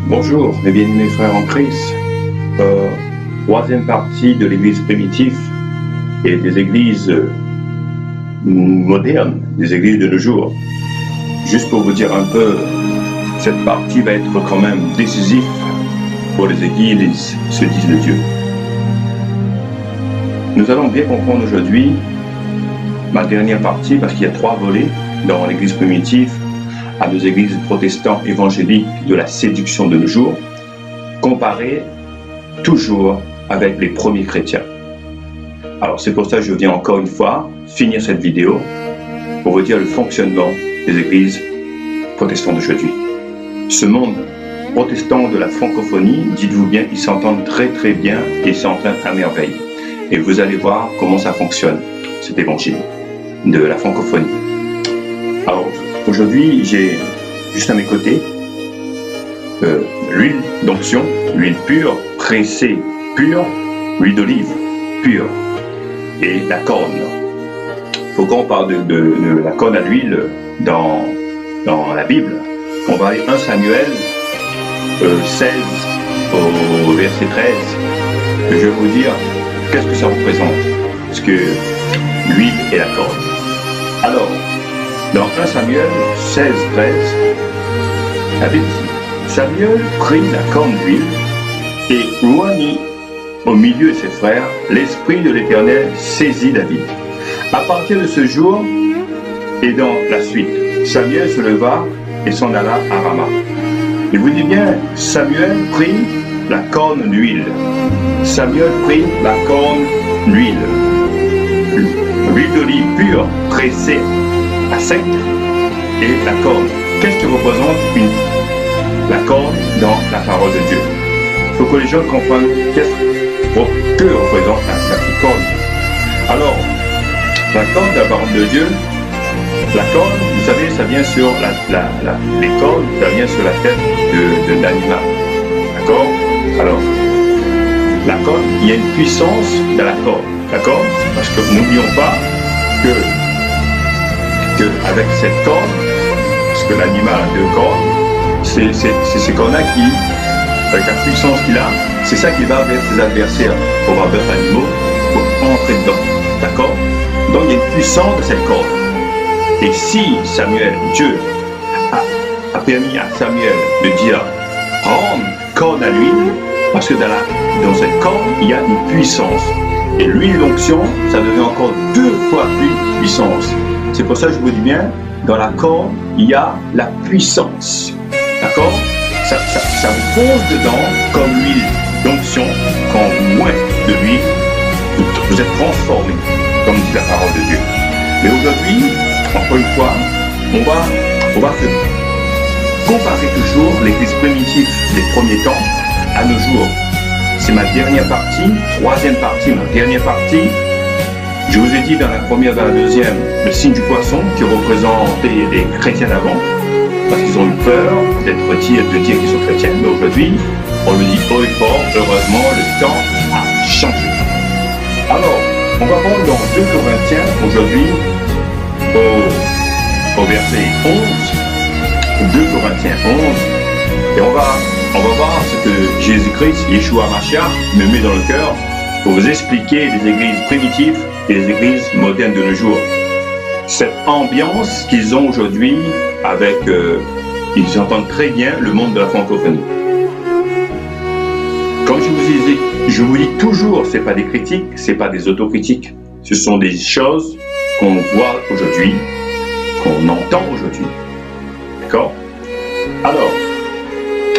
Bonjour et bienvenue mes frères en Christ. Troisième partie de l'église primitive et des églises modernes, des églises de nos jours. Juste pour vous dire un peu, cette partie va être quand même décisive pour les églises se disent de Dieu. Nous allons bien comprendre aujourd'hui ma dernière partie parce qu'il y a 3 volets dans l'église primitive à nos églises protestantes évangéliques de la séduction de nos jours, comparée toujours avec les premiers chrétiens. Alors c'est pour ça que je viens encore une fois finir cette vidéo pour vous dire le fonctionnement des églises protestantes d'aujourd'hui. Ce monde protestant de la francophonie, dites-vous bien, ils s'entendent très très bien et ils s'entendent à merveille. Et vous allez voir comment ça fonctionne, cet évangile de la francophonie. Alors aujourd'hui, j'ai juste à mes côtés l'huile d'onction, l'huile pure, pressée pure, l'huile d'olive pure et la corne. Pourquoi on parle de la corne à l'huile dans la Bible? On va aller 1 Samuel 16 au verset 13. Je vais vous dire qu'est-ce que ça représente, ce que l'huile et la corne. Alors, dans 1 Samuel 16, 13, la Bible dit: Samuel prit la corne d'huile et joignit au milieu de ses frères. L'Esprit de l'Éternel saisit David. À partir de ce jour et dans la suite, Samuel se leva et s'en alla à Rama. Et vous dites bien, Samuel prit la corne d'huile. Samuel prit la corne d'huile. L'huile d'olive pure, pressée à sec, et la corne. Qu'est-ce que représente la corne dans la parole de Dieu? Il faut que les gens comprennent que représente la corne. Alors, la corne de la parole de Dieu, la corne, vous savez, ça vient sur les cornes, ça vient sur la tête de l'animal. D'accord? Alors, la corne, il y a une puissance dans la corne. D'accord? Parce que n'oublions pas que avec cette corne, parce que l'animal a 2 cornes, c'est ces cornes-là qui, avec la puissance qu'il a, c'est ça qui va vers ses adversaires, pour avoir d'autres animaux, pour entrer dedans. D'accord? Donc il y a une puissance de cette corne. Et si Samuel, Dieu, a permis à Samuel de dire prendre corne à l'huile, parce que dans cette corne, il y a une puissance. Et l'huile d'onction, ça devient encore 2 fois plus puissance. C'est pour ça que je vous dis bien, dans la corne, il y a la puissance. D'accord? Ça vous pose dedans comme l'huile d'onction. Quand vous mouez de l'huile, vous êtes transformé, comme dit la parole de Dieu. Mais aujourd'hui, encore une fois, on va se comparer toujours l'église primitive des premiers temps à nos jours. C'est ma dernière partie, 3e partie, ma dernière partie. Je vous ai dit dans la première et dans la deuxième, le signe du poisson qui représentait les chrétiens d'avant, parce qu'ils ont eu peur de dire qu'ils sont chrétiens. Mais aujourd'hui, on le dit haut et fort, heureusement, le temps a changé. Alors, on va prendre dans 2 Corinthiens aujourd'hui, au verset 11, 2 Corinthiens 11, et on va voir ce que Jésus-Christ, Yeshua Mashiach, me met dans le cœur pour vous expliquer les églises primitives et les églises modernes de nos jours. Cette ambiance qu'ils ont aujourd'hui avec, ils entendent très bien le monde de la francophonie. Comme je vous dis toujours, ce n'est pas des critiques, ce n'est pas des autocritiques, ce sont des choses qu'on voit aujourd'hui, qu'on entend aujourd'hui. D'accord? Alors,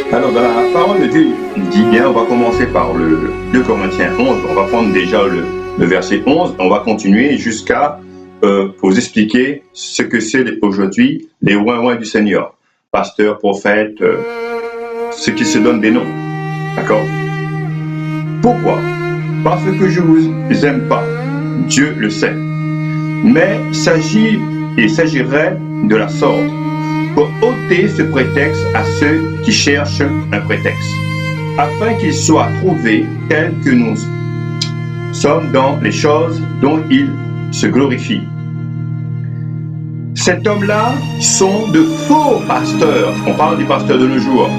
dans la parole de Dieu, il dit bien, on va commencer par le 2 Corinthiens 11, on va prendre déjà le verset 11, on va continuer jusqu'à vous expliquer ce que c'est aujourd'hui les ouin-ouin du Seigneur, pasteur, prophète, ceux qui se donnent des noms. D'accord? Pourquoi? Parce que je vous aime pas, Dieu le sait. Mais il s'agirait de la sorte, pour ôter ce prétexte à ceux qui cherchent un prétexte, afin qu'ils soient trouvés tels que nous sommes dans les choses dont ils se glorifient. Cet homme-là sont de faux pasteurs. On parle des pasteurs de nos jours.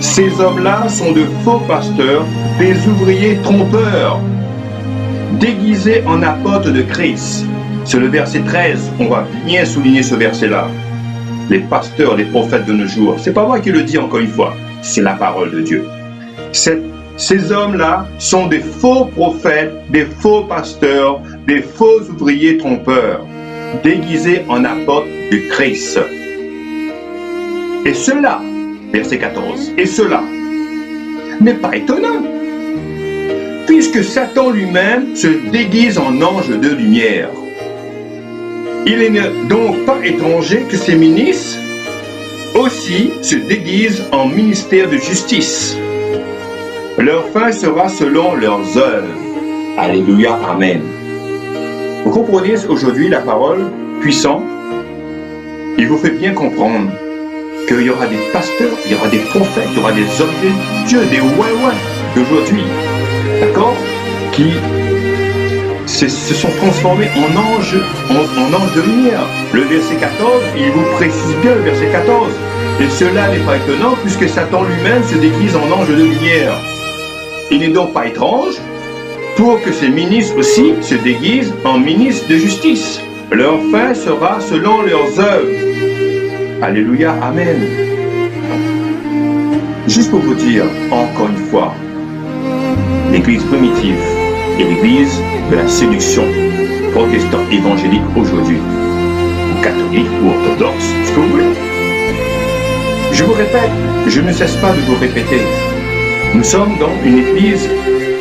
Ces hommes-là sont de faux pasteurs, des ouvriers trompeurs, déguisés en apôtres de Christ. C'est le verset 13, on va bien souligner ce verset-là. Les pasteurs, les prophètes de nos jours, c'est pas moi qui le dis encore une fois, c'est la parole de Dieu. Ces hommes-là sont des faux prophètes, des faux pasteurs, des faux ouvriers trompeurs, déguisés en apôtres de Christ. Et cela, verset 14, et cela n'est pas étonnant, puisque Satan lui-même se déguise en ange de lumière. Il n'est donc pas étranger que ces ministres aussi se déguisent en ministère de justice. Leur fin sera selon leurs œuvres. Alléluia, amen. Vous comprenez aujourd'hui la parole puissante? Il vous fait bien comprendre qu'il y aura des pasteurs, il y aura des prophètes, il y aura des hommes de Dieu, des ouais d'aujourd'hui, d'accord, qui se sont transformés en anges de lumière. Le verset 14, il vous précise bien le verset 14. Et cela n'est pas étonnant puisque Satan lui-même se déguise en ange de lumière. Il n'est donc pas étrange pour que ces ministres aussi se déguisent en ministres de justice. Leur fin sera selon leurs œuvres. Alléluia, amen. Juste pour vous dire, encore une fois, l'Église primitive et l'Église de la séduction, protestant évangélique aujourd'hui, ou catholique ou orthodoxe, ce que vous voulez. Je vous répète, je ne cesse pas de vous répéter, nous sommes dans une Église,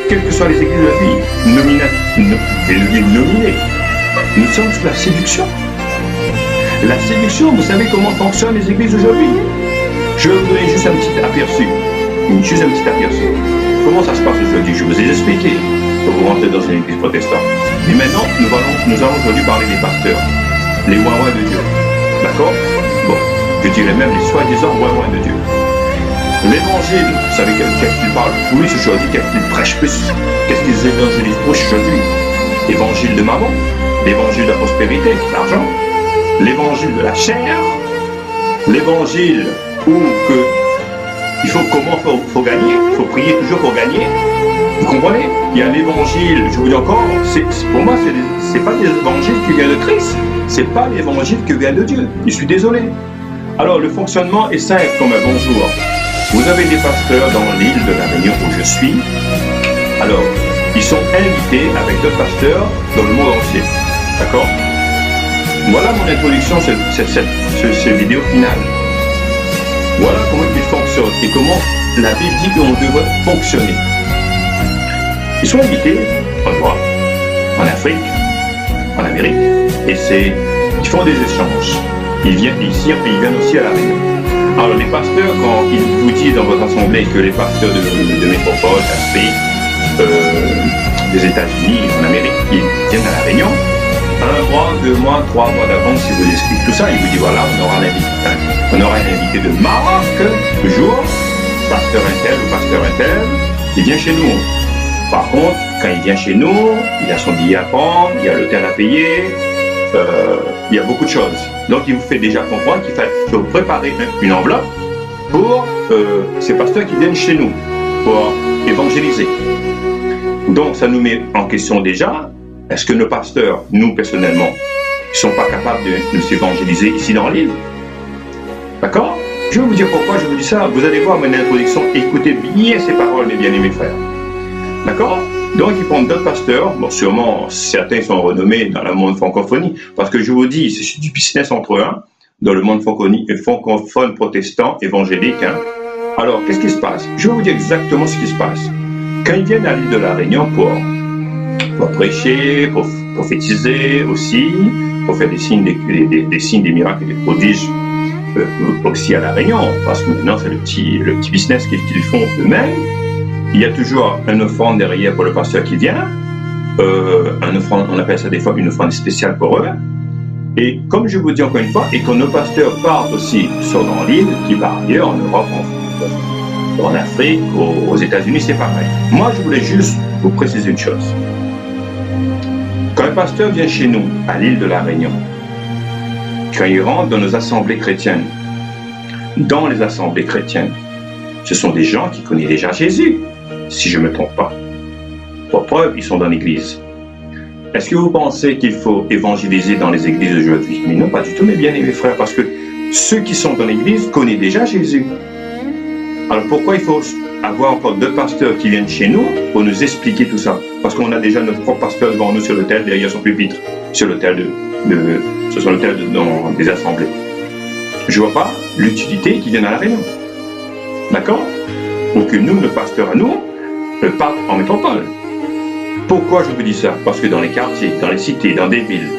quelles que soient les églises de la vie, nominées, nous sommes sous la séduction. La séduction, vous savez comment fonctionnent les églises aujourd'hui? Je vais vous donner juste un petit aperçu. Comment ça se passe aujourd'hui? Je vous ai expliqué pour vous rentrer dans une église protestante. Mais maintenant, nous allons aujourd'hui parler des pasteurs, les ouin-ouin de Dieu. D'accord? Bon, je dirais même les soi-disant ouin-ouin de Dieu. L'évangile, vous savez qu'est-ce qu'ils parlent plus aujourd'hui, qu'est-ce qu'ils prêchent plus, qu'est-ce qu'ils évangélisent plus aujourd'hui? L'évangile de maman, l'évangile de la prospérité, l'argent, l'évangile de la chair, l'évangile où il faut gagner, il faut prier toujours pour gagner. Vous comprenez? Il y a l'évangile, je vous dis encore, pour moi, c'est pas l'évangile qui vient de Christ, c'est pas l'évangile qui vient de Dieu. Je suis désolé. Alors, le fonctionnement est simple comme un bonjour. Vous avez des pasteurs dans l'île de la Réunion où je suis. Alors, ils sont invités avec d'autres pasteurs dans le monde entier. D'accord? Voilà mon introduction sur cette vidéo finale. Voilà comment ils fonctionnent et comment la Bible dit qu'on devrait fonctionner. Ils sont invités en Europe, en Afrique, en Amérique, et ils font des échanges. Ils viennent ici et ils viennent aussi à la Réunion. Alors les pasteurs, quand ils vous disent dans votre assemblée que les pasteurs de métropole, d'Afrique, des États-Unis, en Amérique, ils viennent à la Réunion, 1 mois, 2 mois, 3 mois d'avance, ils vous expliquent tout ça, ils vous disent voilà, on aura un invité de Maroc, toujours, pasteur intel ou pasteur intel, il vient chez nous. Par contre, quand il vient chez nous, il a son billet à prendre, il y a l'hôtel à payer, il y a beaucoup de choses. Donc il vous fait déjà comprendre qu'il faut préparer une enveloppe pour ces pasteurs qui viennent chez nous, pour évangéliser. Donc ça nous met en question déjà. Est-ce que nos pasteurs, nous personnellement, ne sont pas capables de s'évangéliser ici dans l'île? D'accord? Je vais vous dire pourquoi je vous dis ça. Vous allez voir mon introduction. Écoutez bien ces paroles, mes bien-aimés frères. D'accord? Donc, ils prennent d'autres pasteurs. Bon, sûrement, certains sont renommés dans le monde francophonie. Parce que je vous dis, c'est du business entre eux, hein, dans le monde francophone, protestant, évangélique. Hein. Alors, qu'est-ce qui se passe? Je vais vous dire exactement ce qui se passe. Quand ils viennent à l'île de la Réunion pour prêcher, pour prophétiser aussi, pour faire des signes, des signes, des miracles et des prodiges aussi à la Réunion, parce que maintenant c'est le petit business qu'ils font eux-mêmes. Il y a toujours une offrande derrière pour le pasteur qui vient, on appelle ça des fois une offrande spéciale pour eux. Et comme je vous dis encore une fois, et quand nos pasteurs partent aussi sur dans l'île, qui partent ailleurs en Europe, en Afrique, aux États-Unis, c'est pareil. Moi, je voulais juste vous préciser une chose. Quand un pasteur vient chez nous, à l'île de la Réunion, quand il rentre dans nos assemblées chrétiennes, ce sont des gens qui connaissent déjà Jésus, si je ne me trompe pas. Pour preuve, ils sont dans l'église. Est-ce que vous pensez qu'il faut évangéliser dans les églises d'aujourd'hui? Mais non, pas du tout, mes bien-aimés frères, parce que ceux qui sont dans l'église connaissent déjà Jésus. Alors pourquoi il faut avoir encore 2 pasteurs qui viennent chez nous pour nous expliquer tout ça? Parce qu'on a déjà notre propre pasteur devant nous sur l'autel, derrière son pupitre, sur l'autel des assemblées. Je ne vois pas l'utilité qui vient à la réunion. D'accord? Ou que nous, le pasteur à nous, parte en métropole. Pourquoi je vous dis ça? Parce que dans les quartiers, dans les cités, dans des villes,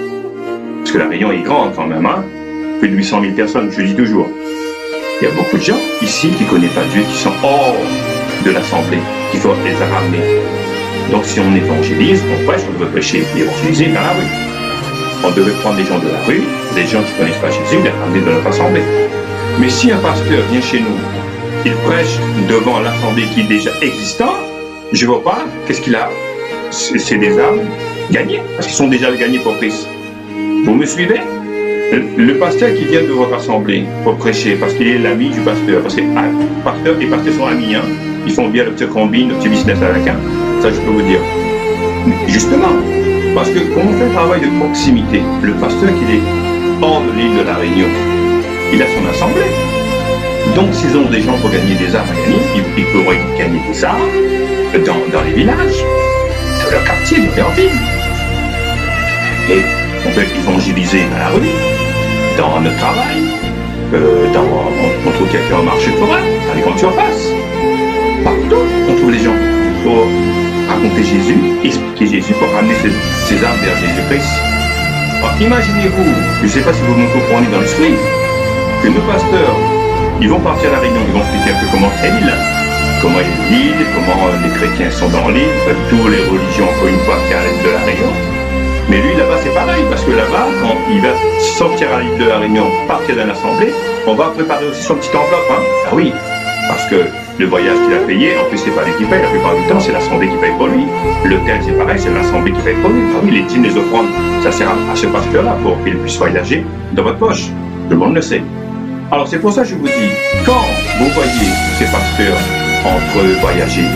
parce que la Réunion est grande quand même, hein? Plus de 800 000 personnes, je dis toujours. Il y a beaucoup de gens ici qui ne connaissent pas Dieu, qui sont hors de l'assemblée, qu'il faut les ramener. Donc si on évangélise, on prêche, on veut prêcher et évangéliser dans la rue. On devait prendre des gens de la rue, des gens qui ne connaissent pas Jésus, les ramener dans notre assemblée. Mais si un pasteur vient chez nous, il prêche devant l'assemblée qui est déjà existante, je ne vois pas, qu'est-ce qu'il a? C'est des âmes gagnées, parce qu'ils sont déjà gagnés pour Christ. Vous me suivez? Le pasteur qui vient de votre assemblée pour prêcher, parce qu'il est l'ami du pasteur, parce que pasteur et pasteur sont amis, hein? Ils font bien le petit combine, le petit business avec un, ça je peux vous dire. Mais justement, parce que quand on fait un travail de proximité, le pasteur qui est hors de l'île de la Réunion, il a son assemblée. Donc s'ils ont des gens pour gagner des âmes à gagner, ils pourraient gagner des âmes dans les villages, dans leur quartier, dans leur ville. Et on peut évangéliser dans la rue, dans notre travail, on trouve quelqu'un au marché forain, dans les grandes surfaces. Partout, on trouve les gens pour raconter Jésus, expliquer Jésus, pour ramener ces âmes vers Jésus-Christ. Alors imaginez-vous, je ne sais pas si vous me comprenez dans l'esprit, que nos pasteurs, ils vont partir à la Réunion, ils vont expliquer un peu comment est l'île, comment est l'île, comment les chrétiens sont dans l'île, toutes les religions, encore une fois, qui arrivent de la Réunion. Mais lui, là-bas, c'est pareil, parce que là-bas, quand il va sortir à l'île de la Réunion, partir dans l'assemblée, on va préparer aussi son petit enveloppe. Hein. Ah oui, parce que le voyage qu'il a payé, en plus, c'est pas lui qui paye, la plupart du temps, c'est l'assemblée qui paye pour lui. L'hôtel, c'est pareil, c'est l'assemblée qui paye pour lui. Ah oui, les dîmes, les offrandes, ça sert à ce pasteur-là pour qu'il puisse voyager dans votre poche. Tout le monde le sait. Alors, c'est pour ça que je vous dis, quand vous voyez ces pasteurs entre voyager,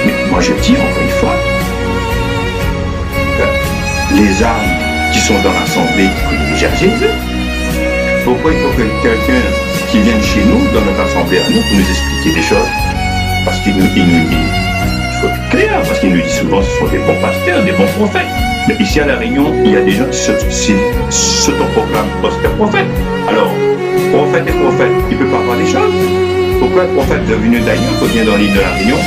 mais moi je dis encore une fois, les âmes qui sont dans l'assemblée qui connaissent déjà Jésus. Pourquoi il faut que quelqu'un qui vienne chez nous, dans notre assemblée à nous, pour nous expliquer des choses? Parce qu'il nous dit, il faut être clair, parce qu'il nous dit souvent ce sont des bons pasteurs, des bons prophètes. Mais ici à La Réunion, il y a des gens qui s'autoproclament prophètes. Alors, prophète et prophète, il ne peut pas avoir des choses. Pourquoi un prophète devenu d'ailleurs revient dans l'île de La Réunion?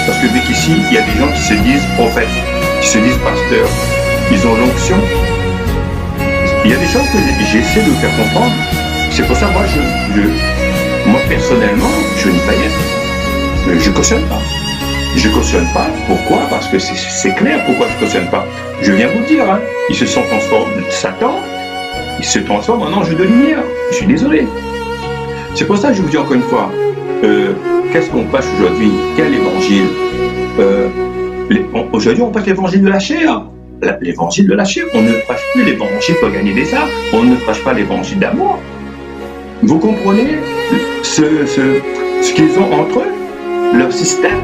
Parce que dès qu'ici, il y a des gens qui se disent prophètes, qui se disent pasteurs. Ils ont l'onction. Il y a des choses que j'essaie de vous faire comprendre. C'est pour ça, moi personnellement, je n'y pas y être. Je ne cautionne pas. Je ne cautionne pas. Pourquoi? Parce que c'est clair pourquoi je ne cautionne pas. Je viens vous le dire, hein. Ils se sont transformés. Satan, il se transforme en ange de lumière. Je suis désolé. C'est pour ça que je vous dis encore une fois, qu'est-ce qu'on prêche aujourd'hui? Quel évangile? Aujourd'hui, on prêche l'évangile de la chair. L'évangile de la chair, on ne prêche plus l'évangile pour gagner des âmes, on ne prêche pas l'évangile d'amour. Vous comprenez ce qu'ils ont entre eux, leur système?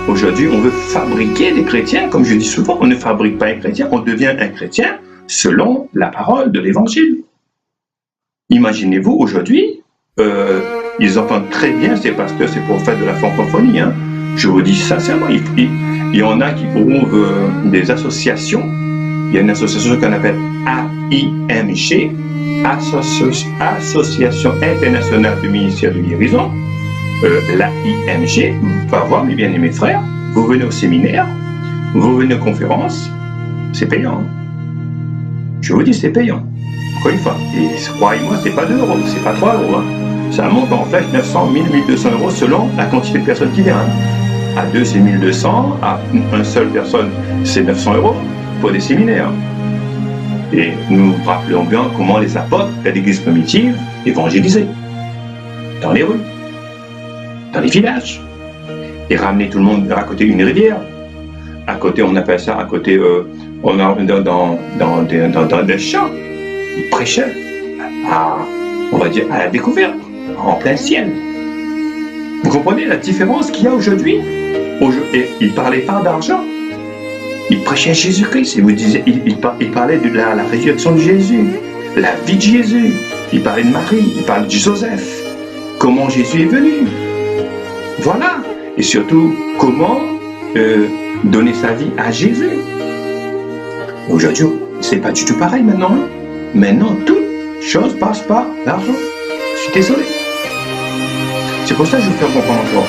Aujourd'hui, on veut fabriquer des chrétiens, comme je dis souvent, on ne fabrique pas un chrétien, on devient un chrétien selon la parole de l'évangile. Imaginez-vous aujourd'hui, ils entendent très bien ces pasteurs, ces prophètes de la francophonie, hein. Je vous dis sincèrement, il y en a qui prouvent des associations. Il y a une association qu'on appelle AIMG, Association internationale du ministère de guérison. L'AIMG va voir, mes bien-aimés frères, vous venez au séminaire, vous venez aux conférences, c'est payant. Je vous dis, c'est payant. Encore une fois, et croyez-moi, c'est pas 2 €, c'est pas 3 €. Hein. Ça monte en fait 900, 1000, 1200 € selon la quantité de personnes qui viennent. À 2, c'est 1200, à une seule personne, c'est 900 € pour des séminaires. Et nous rappelons bien comment les apôtres de l'église primitive évangélisaient dans les rues, dans les villages, et ramenaient tout le monde à côté d'une rivière. À côté, on appelle ça, à côté, dans des champs. Ils prêchaient on va dire, à la découverte, en plein ciel. Vous comprenez la différence qu'il y a aujourd'hui? Et il ne parlait pas d'argent. Il prêchait Jésus-Christ. Il parlait de la résurrection de Jésus, la vie de Jésus. Il parlait de Marie, il parlait de Joseph. Comment Jésus est venu. Voilà. Et surtout, comment donner sa vie à Jésus. Aujourd'hui, c'est pas du tout pareil maintenant. Maintenant, toute chose passe par l'argent. Je suis désolé. C'est pour ça que je vous fais comprendre encore.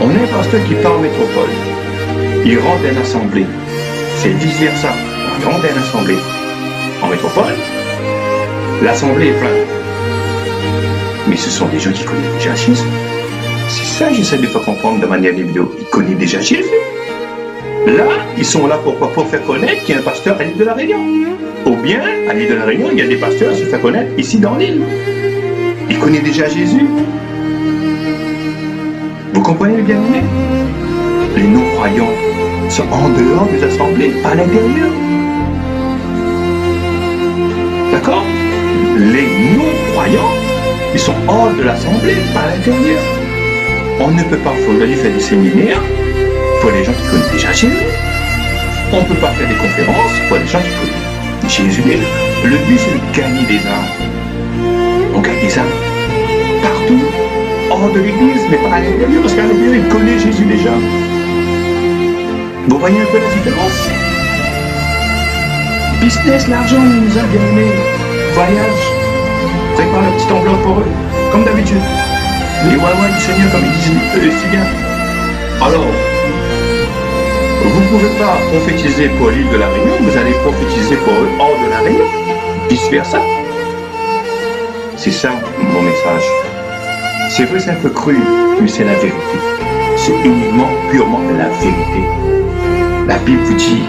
On a un pasteur qui part en métropole. Il rentre dans l'assemblée. C'est vice-versa. Il rentre dans l'assemblée. En métropole, l'assemblée est pleine. Mais ce sont des gens qui connaissent déjà Jésus. C'est ça que j'essaie de faire comprendre de manière des vidéos. Ils connaissent déjà Jésus. Là, ils sont là pourquoi? Pour faire connaître qu'il y a un pasteur à l'île de la Réunion. Ou bien, à l'île de la Réunion, il y a des pasteurs à se faire connaître ici dans l'île. Ils connaissent déjà Jésus. Vous comprenez les bien-aimés? Les non-croyants sont en dehors des assemblées, pas à l'intérieur. D'accord? Les non-croyants, ils sont hors de l'assemblée, pas à l'intérieur. On ne peut pas aujourd'hui faire des séminaires pour les gens qui connaissent déjà Jésus. On ne peut pas faire des conférences pour les gens qui connaissent Jésus. Le but, c'est de gagner des âmes. On gagne des âmes partout, hors de l'église, mais pas à l'intérieur, parce qu'à l'intérieur, ils connaissent Jésus déjà. Vous voyez un peu la différence? Business, l'argent, nous a bien aimé. Voyage, prépare la petite enveloppe pour eux, comme d'habitude. Les waouh du Seigneur, comme ils disent si bien. Alors, vous ne pouvez pas prophétiser pour l'île de la Réunion, vous allez prophétiser pour eux hors de la Réunion, vice-versa. C'est ça mon message. C'est vrai, c'est un peu cru, mais c'est la vérité. C'est uniquement, purement la vérité. La Bible vous dit,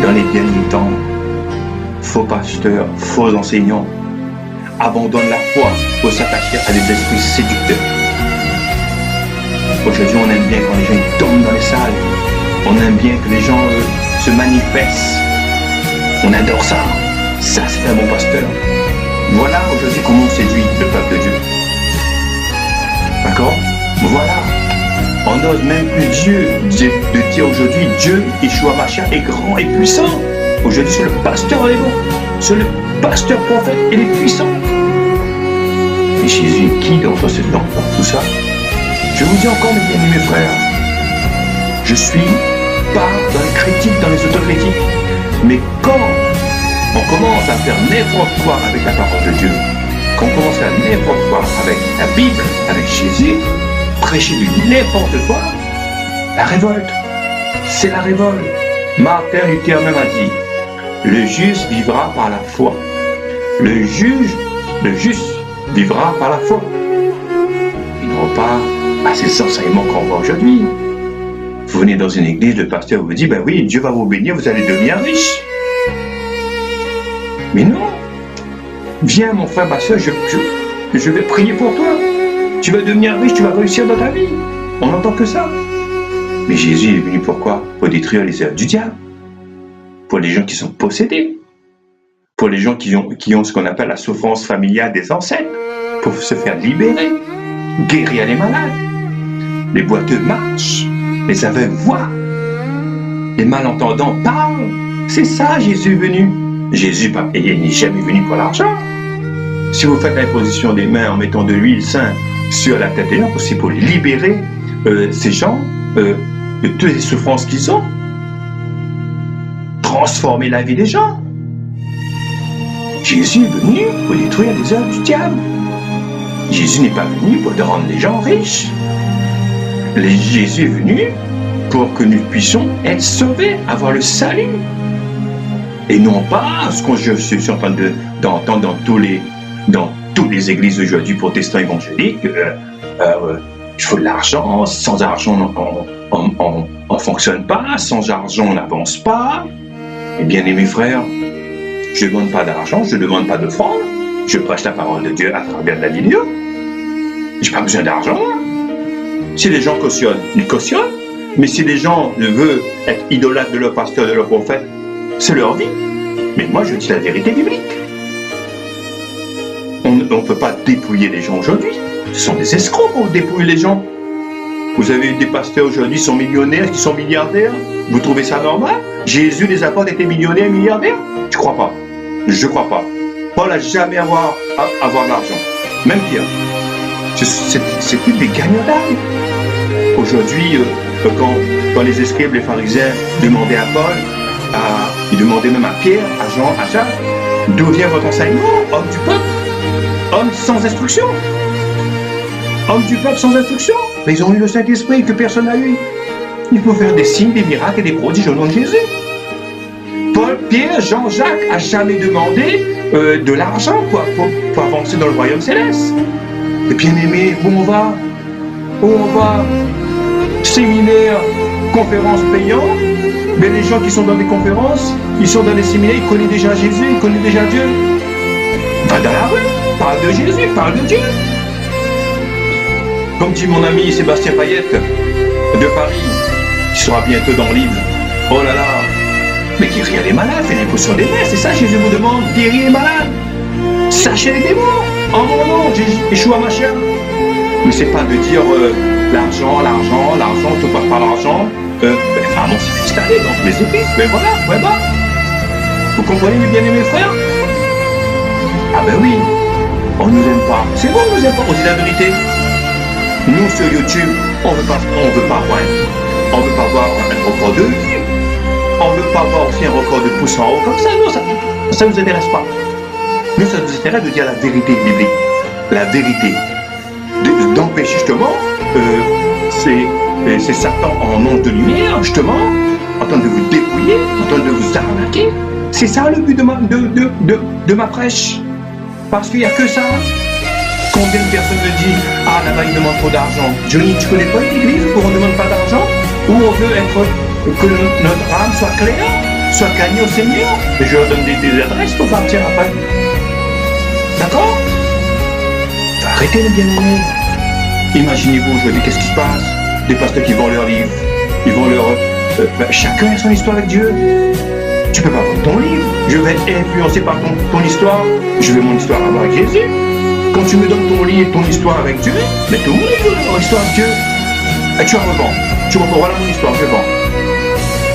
dans les derniers temps, faux pasteurs, faux enseignants, abandonnent la foi pour s'attacher à des esprits séducteurs. Aujourd'hui, on aime bien quand les gens tombent dans les salles. On aime bien que les gens se manifestent. On adore ça. Ça, c'est un bon pasteur. Voilà aujourd'hui comment on séduit le peuple de Dieu. D'accord? Voilà. On n'ose même plus Dieu de dire aujourd'hui, Dieu, Yeshua Mashiach, est grand et puissant. Aujourd'hui, c'est le pasteur est bon. C'est le pasteur prophète, il est puissant. Et Jésus, qui dans tout ça? Je vous dis encore, mes bien-aimés frères, je suis pas dans les critiques, dans les autocritiques. Mais quand on commence à faire n'importe quoi avec la parole de Dieu, quand on commence à faire n'importe quoi avec la Bible, avec Jésus, prêcher du n'importe quoi, la révolte, c'est la révolte. Martin Luther même a dit, le juste vivra par la foi. Le juste vivra par la foi. Et non pas à ces enseignements qu'on voit aujourd'hui. Vous venez dans une église, le pasteur vous dit, ben oui, Dieu va vous bénir, vous allez devenir riche. Mais non. Viens mon frère, ma soeur, je vais prier pour toi. Tu vas devenir riche, tu vas réussir dans ta vie. On n'entend que ça. Mais Jésus est venu pourquoi? Pour détruire les œuvres du diable. Pour les gens qui sont possédés. Pour les gens qui ont ce qu'on appelle la souffrance familiale des ancêtres. Pour se faire libérer. Guérir les malades. Les boiteux marchent. Les aveugles voient. Les malentendants parlent. C'est ça, Jésus est venu. Jésus n'est jamais venu pour l'argent. Si vous faites l'imposition des mains en mettant de l'huile sainte sur la tête des gens, c'est pour libérer ces gens de toutes les souffrances qu'ils ont. Transformer la vie des gens. Jésus est venu pour détruire les œuvres du diable. Jésus n'est pas venu pour rendre les gens riches. Jésus est venu pour que nous puissions être sauvés, avoir le salut. Et non pas ce que je suis en train d'entendre dans toutes les églises aujourd'hui protestants évangéliques. Il faut de l'argent, sans argent on ne fonctionne pas, sans argent on n'avance pas. Et bien aimés frères, je ne demande pas d'argent, je ne demande pas d'offrande, je prêche la parole de Dieu à travers la vidéo. Je n'ai pas besoin d'argent. Si les gens cautionnent, ils cautionnent. Mais si les gens veulent être idolâtres de leur pasteur, de leur prophète, c'est leur vie. Mais moi je dis la vérité biblique. on ne peut pas dépouiller les gens aujourd'hui. Ce sont des escrocs pour dépouiller les gens. Vous avez des pasteurs aujourd'hui qui sont millionnaires, qui sont milliardaires. Vous trouvez ça normal? Jésus, les apôtres étaient millionnaires, milliardaires? Je ne crois pas. Je ne crois pas. Paul n'a jamais avoir l'argent. Même Pierre. C'était des gagnants d'âme. Aujourd'hui, quand les escribes, les pharisiens demandaient à Paul, ils demandaient même à Pierre, à Jean, à Jacques, d'où vient votre enseignement, homme du peuple, homme sans instruction. Homme du peuple sans instruction. Mais ils ont eu le Saint-Esprit que personne n'a eu. Il faut faire des signes, des miracles et des prodiges au nom de Jésus. Paul, Pierre, Jean, Jacques n'a jamais demandé de l'argent pour avancer dans le royaume céleste. Et bien aimé, où on va? Où on va? Séminaire, conférences payantes. Mais les gens qui sont dans des conférences, ils sont dans des séminaires, ils connaissent déjà Jésus, ils connaissent déjà Dieu. Va dans la rue, parle de Jésus, parle de Dieu. Comme dit mon ami Sébastien Payette de Paris, qui sera bientôt dans le livre. Oh là là, mais guérir les malades, faites l'imposition des mains, c'est ça Jésus vous demande, guérir les malades. Sachez les démons, en mon nom, Yeshua Mashiach. Mais c'est pas de dire l'argent, tout passe par l'argent. Vraiment, c'est installé dans les églises, mais voilà, ouais bah. Vous comprenez mes bien-aimés frères? Ah ben oui, on nous aime pas. C'est bon, on nous aime pas, on dit la vérité. Nous sur YouTube, on veut pas voir un record de vie. On veut pas voir aussi un record de pouces en haut comme ça. Non, ça nous intéresse pas. Nous, ça nous intéresse de dire la vérité biblique. La vérité. D'empêcher justement, c'est Satan en ange de lumière, justement, en train de vous dépouiller, en train de vous arnaquer. C'est ça le but de ma prêche. Parce qu'il n'y a que ça. Combien de personnes me disent « Ah, là-bas, ils demandent trop d'argent. » Johnny, tu connais pas une église où on ne demande pas d'argent? Où on veut que notre âme soit claire, soit gagnée au Seigneur? Et je leur donne des adresses pour partir après. D'accord? Arrêtez les bien-aimés. Imaginez-vous aujourd'hui, qu'est-ce qui se passe? Des pasteurs qui vendent leurs livres. Ils vont chacun a son histoire avec Dieu. Tu peux pas vendre ton livre. Je vais être influencé par ton histoire. Je veux mon histoire avoir avec Jésus. Quand tu me donnes ton livre et ton histoire avec Dieu, mais tout le monde veut ton histoire avec Dieu. Et tu en revends. Tu revends, voilà mon histoire, je vends.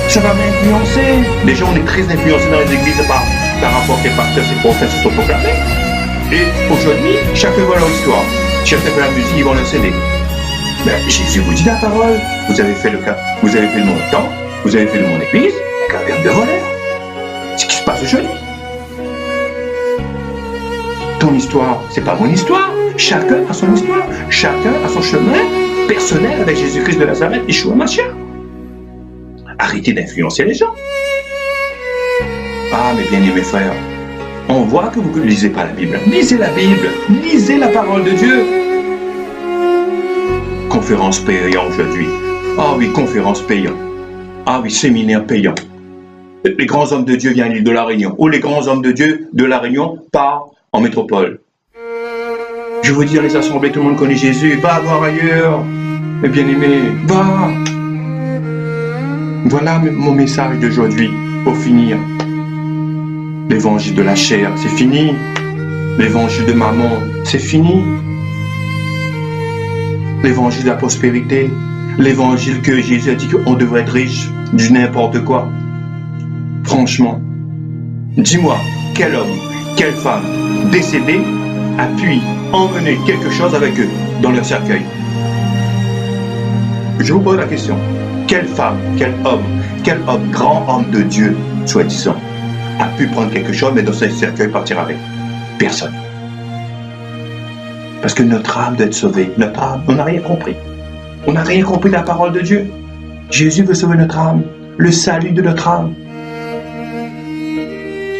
Ça va m'influencer. Déjà, on est très influencé dans les églises par rapport à tes pasteurs, ces prophètes se sont proclamés. Et aujourd'hui, chacun voit leur histoire. Chacun fait la musique, ils vont le CD. Mais Jésus vous dit la parole. Vous avez fait le cas. Vous avez fait de mon temps. Vous avez fait de mon église. La caverne de voleurs. C'est ce qui se passe aujourd'hui. Ton histoire, c'est pas mon histoire. Chacun a son histoire. Chacun a son chemin personnel avec Jésus-Christ de Nazareth, Yeshua Mashiach. Arrêtez d'influencer les gens. Ah, mes bien-aimés frères, on voit que vous ne lisez pas la Bible. Lisez la Bible. Lisez la parole de Dieu. Conférence payante aujourd'hui. Ah oui, conférence payante. Ah oui, séminaire payant. Les grands hommes de Dieu viennent à l'île de la Réunion. Ou les grands hommes de Dieu de la Réunion partent en métropole. Je veux dire, les assemblées, tout le monde connaît Jésus. Va voir ailleurs. Mes bien-aimés, va. Voilà mon message d'aujourd'hui, pour finir. L'évangile de la chair, c'est fini. L'évangile de maman, c'est fini. L'évangile de la prospérité. L'évangile que Jésus a dit qu'on devrait être riche du n'importe quoi. Franchement, dis-moi, quel homme, quelle femme décédée a pu emmener quelque chose avec eux dans leur cercueil? Je vous pose la question. Quelle femme, quel homme, grand homme de Dieu, soi-disant, a pu prendre quelque chose, mais dans ce cercueil partir avec? Personne. Parce que notre âme doit être sauvée. Notre âme, on n'a rien compris. On n'a rien compris de la parole de Dieu. Jésus veut sauver notre âme. Le salut de notre âme.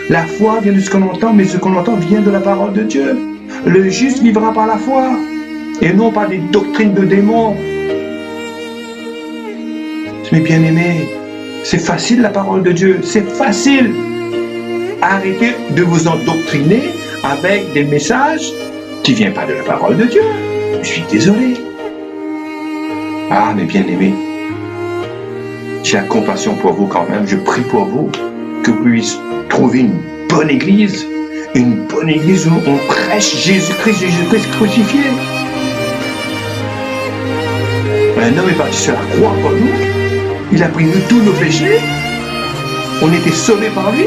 La foi vient de ce qu'on entend, mais ce qu'on entend vient de la parole de Dieu. Le juste vivra par la foi, et non par des doctrines de démons. Mes bien-aimés, c'est facile la parole de Dieu, c'est facile. Arrêtez de vous endoctriner avec des messages qui ne viennent pas de la parole de Dieu. Je suis désolé. Ah, mes bien-aimés, j'ai la compassion pour vous quand même. Je prie pour vous que vous puissiez trouver une bonne église, Une bonne église où on prêche Jésus-Christ crucifié. Un homme est parti sur la croix pour nous. Il a pris tous nos péchés. On était sauvés par lui.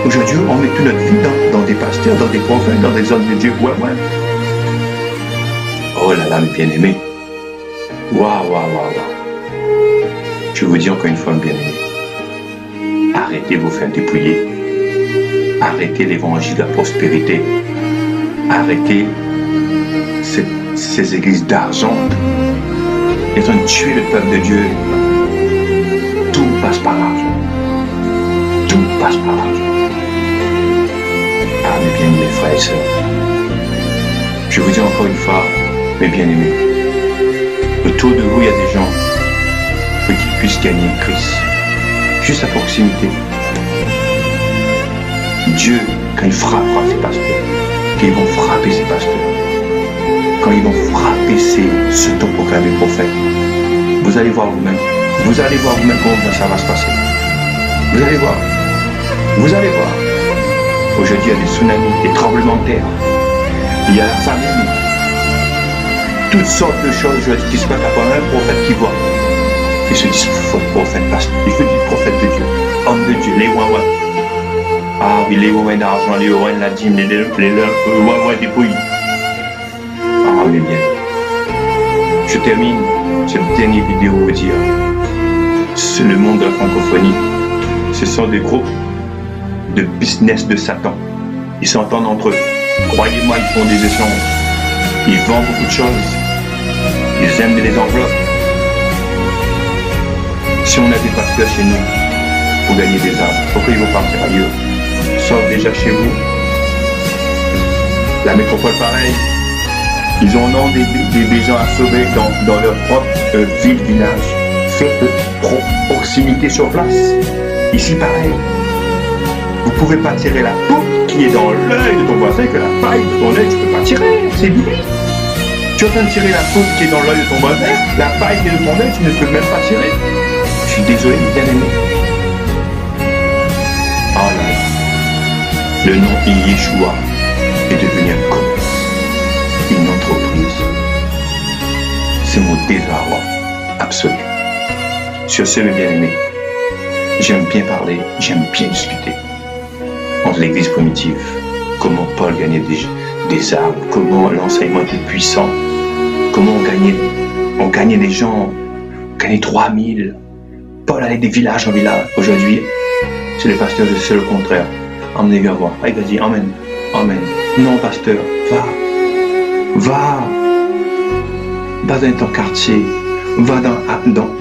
Aujourd'hui, on met toute notre vie dans des pasteurs, dans des prophètes, dans des hommes de Dieu. Ouais. Oh là là, mes bien-aimés. Waouh. Je vous dis encore une fois, mes bien-aimés. Arrêtez vos faire dépouiller. Arrêtez l'évangile de la prospérité. Arrêtez ces églises d'argent. Ils ont tué le peuple de Dieu. Tout passe par l'argent. Tout passe par l'argent. Ah, mes bien-aimés frères et sœurs. Je vous dis encore une fois, mes bien-aimés, autour de vous, il y a des gens qui puissent gagner Christ. Juste à proximité. Dieu, quand il frappera ses pasteurs, quand ils vont frapper ses pasteurs, quand ils vont frapper ces autoproclamés prophètes, vous allez voir vous-même. Vous allez voir vous-même comment ça va se passer. Vous allez voir. Vous allez voir. Aujourd'hui, il y a des tsunamis, des tremblements de terre. Il y a la famine. Toutes sortes de choses qui se passent à part un prophète qui voit. Il se dit prophète, pasteur. Il se dit prophète de Dieu, homme de Dieu, les wawa. Ah oui, les wawa d'argent, les wawa de la dîme, les wawa dépouilles. Ah, mais bien. Je termine cette dernière vidéo pour vous dire, c'est le monde de la francophonie. Ce sont des groupes de business de Satan. Ils s'entendent entre eux. Croyez-moi, ils font des échanges. Ils vendent beaucoup de choses. Ils aiment les enveloppes. Si on a des pasteurs chez nous pour gagner des âmes, pourquoi ils vont partir ailleurs? Sauf déjà chez vous. La métropole, pareil. Ils ont des gens à sauver dans leur propre ville, village. Faites proximité sur place. Ici, pareil. Vous ne pouvez pas tirer la poutre qui est dans l'œil de ton voisin, que la paille de ton œil, tu ne peux pas tirer. C'est biblique. Tu es en train de tirer la poutre qui est dans l'œil de ton voisin, la paille qui est de ton œil, tu ne peux même pas tirer. Je suis désolé, bien-aimé. Oh là là. Le nom Yeshua est devenu un commerce, une entreprise. C'est mon désarroi absolu. Sur ce, mes bien-aimés, j'aime bien parler, j'aime bien discuter entre l'église primitive, comment Paul gagnait des armes, comment l'enseignement était puissant, comment on gagnait des gens, on gagnait 3000. Paul allait des villages en village. Aujourd'hui, c'est les pasteurs, c'est le contraire. Emmenez vers moi. Ah, il va dire Amen. Amen. Non, pasteur, va dans ton quartier, va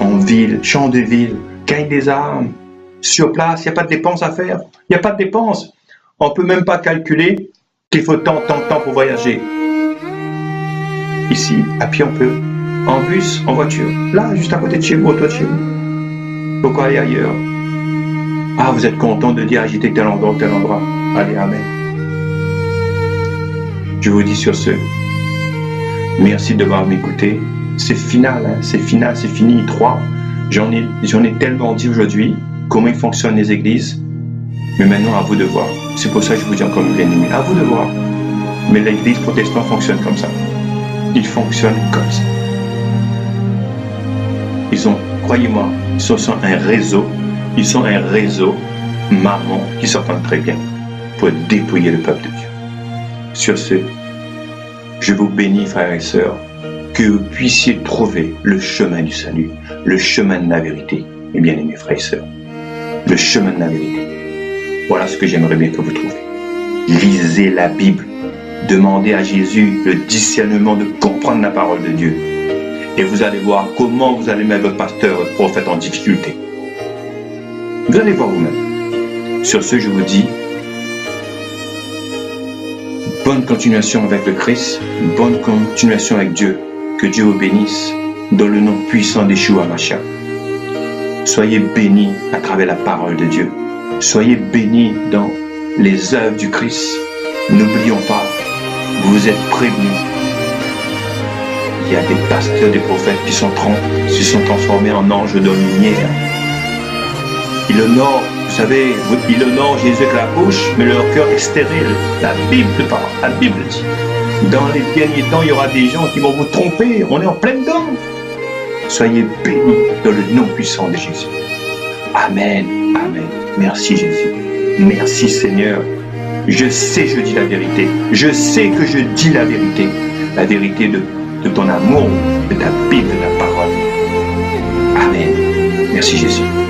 en ville, champ de ville, gagne des armes. Sur place, il n'y a pas de dépenses à faire. Il n'y a pas de dépenses. On ne peut même pas calculer qu'il faut tant de temps pour voyager. Ici, à pied on peut. En bus, en voiture. Là, juste à côté de chez vous, autour de chez vous. Pourquoi aller ailleurs? Ah, vous êtes content de dire agiter tel endroit, tel endroit. Allez, amen. Je vous dis sur ce. Merci de m'écouter. C'est final, hein? C'est final, c'est fini. 3. J'en ai tellement dit aujourd'hui comment ils fonctionnent les églises. Mais maintenant, à vous de voir. C'est pour ça que je vous dis encore bien aimé. À vous de voir. Mais l'église protestante fonctionne comme ça. Ils fonctionnent comme ça. Ils ont, croyez-moi, ils sont un réseau. Ils sont un réseau marron qui s'entendent très bien pour dépouiller le peuple de Dieu. Sur ce, je vous bénis, frères et sœurs, que vous puissiez trouver le chemin du salut, le chemin de la vérité, mes bien-aimés frères et sœurs. Le chemin de la vérité. Voilà ce que j'aimerais bien que vous trouviez. Lisez la Bible. Demandez à Jésus le discernement de comprendre la parole de Dieu. Et vous allez voir comment vous allez mettre votre pasteur, votre prophète en difficulté. Vous allez voir vous-même. Sur ce, je vous dis, bonne continuation avec le Christ, bonne continuation avec Dieu. Que Dieu vous bénisse dans le nom puissant d'Yeshua Mashiach. Soyez bénis à travers la parole de Dieu. Soyez bénis dans les œuvres du Christ. N'oublions pas, vous êtes prévenus. Il y a des pasteurs, des prophètes qui se sont transformés en anges de lumière. Ils honorent Vous savez, ils honorent Jésus avec la bouche, mais leur cœur est stérile. La Bible parle, la Bible dit. Dans les derniers temps, il y aura des gens qui vont vous tromper. On est en plein dedans. Soyez bénis dans le nom puissant de Jésus. Amen. Amen. Merci Jésus. Merci Seigneur. Je sais que je dis la vérité. Je sais que je dis la vérité. La vérité de ton amour, de ta Bible, de ta parole. Amen. Merci Jésus.